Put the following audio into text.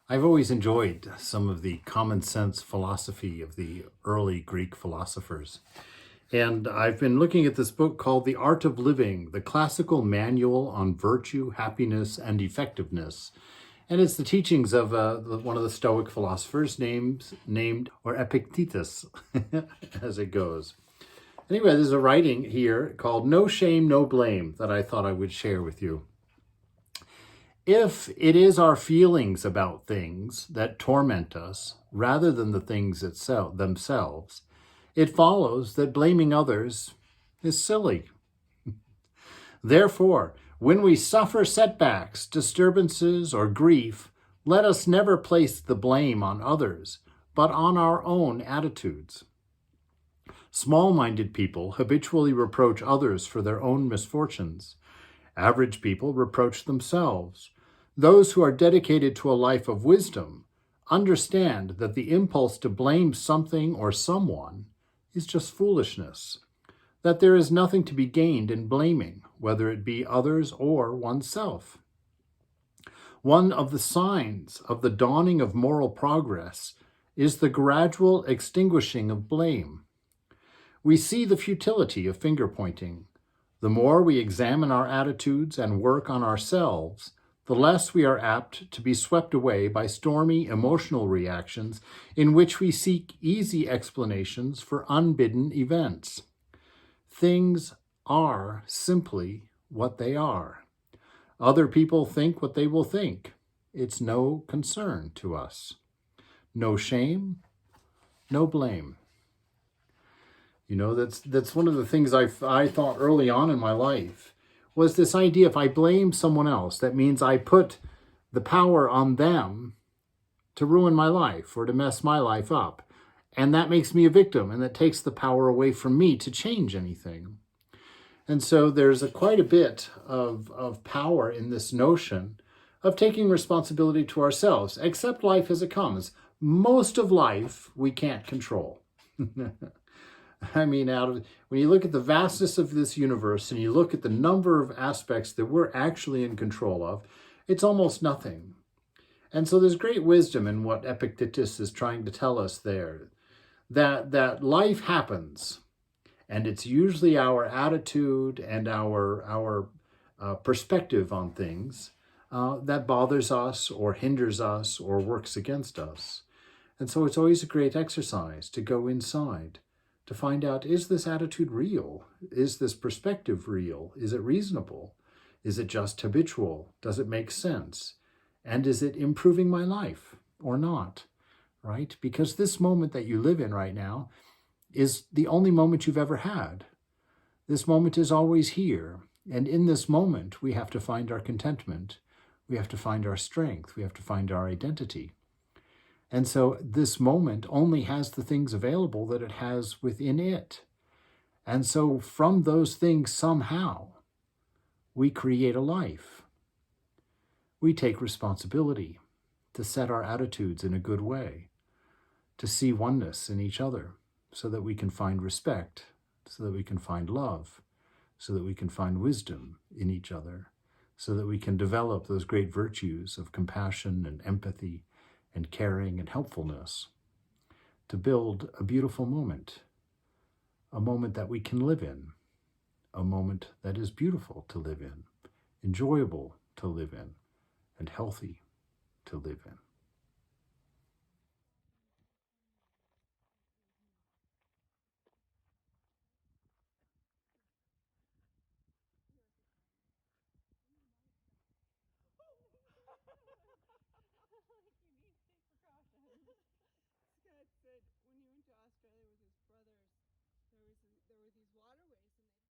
I've always enjoyed some of the common sense philosophy of the early Greek philosophers. And I've been looking at this book called The Art of Living, the Classical Manual on Virtue, Happiness, and Effectiveness. And it's the teachings of one of the Stoic philosophers named Epictetus, as it goes. Anyway, there's a writing here called No Shame, No Blame that I thought I would share with you. If it is our feelings about things that torment us rather than the things themselves, it follows that blaming others is silly. Therefore, when we suffer setbacks, disturbances, or grief, let us never place the blame on others, but on our own attitudes. Small-minded people habitually reproach others for their own misfortunes. Average people reproach themselves. Those who are dedicated to a life of wisdom understand that the impulse to blame something or someone is just foolishness, that there is nothing to be gained in blaming, whether it be others or oneself. One of the signs of the dawning of moral progress is the gradual extinguishing of blame. We see the futility of finger-pointing. The more we examine our attitudes and work on ourselves, the less we are apt to be swept away by stormy emotional reactions in which we seek easy explanations for unbidden events. Things are simply what they are. Other people think what they will think. It's no concern to us. No shame, no blame. You know, that's one of the things I thought early on in my life was this idea, if I blame someone else, that means I put the power on them to ruin my life or to mess my life up. And that makes me a victim, and that takes the power away from me to change anything. And so there's quite a bit of power in this notion of taking responsibility to ourselves, accept life as it comes. Most of life we can't control. I mean, when you look at the vastness of this universe and you look at the number of aspects that we're actually in control of, it's almost nothing. And so there's great wisdom in what Epictetus is trying to tell us there, that life happens, and it's usually our attitude and our perspective on things that bothers us or hinders us or works against us. And so it's always a great exercise to go inside, to find out, is this attitude real? Is this perspective real? Is it reasonable? Is it just habitual? Does it make sense? And is it improving my life or not? Right? Because this moment that you live in right now is the only moment you've ever had. This moment is always here. And in this moment, we have to find our contentment. We have to find our strength. We have to find our identity. And so this moment only has the things available that it has within it. And so from those things, somehow, we create a life. We take responsibility to set our attitudes in a good way, to see oneness in each other so that we can find respect, so that we can find love, so that we can find wisdom in each other, so that we can develop those great virtues of compassion and empathy and caring and helpfulness, to build a beautiful moment, a moment that we can live in, a moment that is beautiful to live in, enjoyable to live in, and healthy to live in. You need to take precautions. Scott said when he went to Australia with his